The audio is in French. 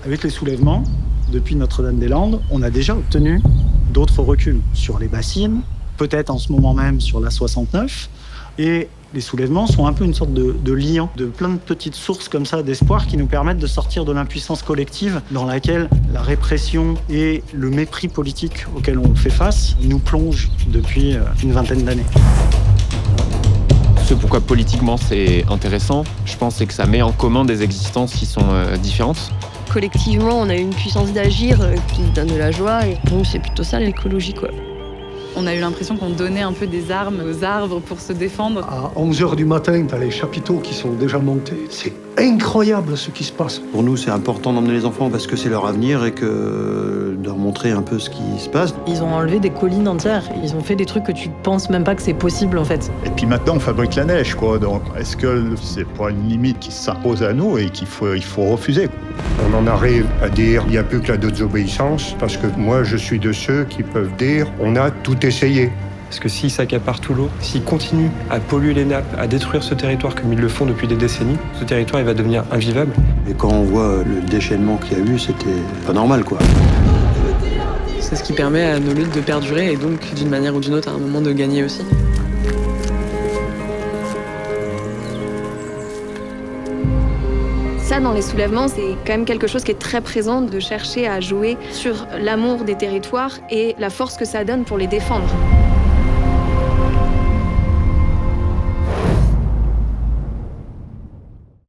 Avec les soulèvements, depuis Notre-Dame-des-Landes, on a déjà obtenu d'autres reculs sur les bassines, peut-être en ce moment même sur la 69. Et les soulèvements sont un peu une sorte de liant, de plein de petites sources comme ça d'espoir qui nous permettent de sortir de l'impuissance collective dans laquelle la répression et le mépris politique auquel on fait face nous plongent depuis une vingtaine d'années. Ce pourquoi politiquement c'est intéressant, je pense, c'est que ça met en commun des existences qui sont différentes. Collectivement, on a une puissance d'agir qui donne de la joie et donc c'est plutôt ça l'écologie, quoi. On a eu l'impression qu'on donnait un peu des armes aux arbres pour se défendre. À 11h du matin, tu as les chapiteaux qui sont déjà montés. C'est incroyable ce qui se passe. Pour nous, c'est important d'emmener les enfants parce que c'est leur avenir et que de leur montrer un peu ce qui se passe. Ils ont enlevé des collines entières. Ils ont fait des trucs que tu penses même pas que c'est possible, en fait. Et puis maintenant, on fabrique la neige, quoi. Donc, est-ce que c'est pas une limite qui s'impose à nous et qu'il faut refuser? On en arrive à dire il n'y a plus que la désobéissance, parce que moi, je suis de ceux qui peuvent dire on a tout essayé. Parce que s'ils s'accaparent tout l'eau, s'ils continuent à polluer les nappes, à détruire ce territoire comme ils le font depuis des décennies, ce territoire il va devenir invivable. Et quand on voit le déchaînement qu'il y a eu, c'était pas normal, quoi. C'est ce qui permet à nos luttes de perdurer et donc, d'une manière ou d'une autre, à un moment de gagner aussi. Ça, dans les soulèvements, c'est quand même quelque chose qui est très présent, de chercher à jouer sur l'amour des territoires et la force que ça donne pour les défendre.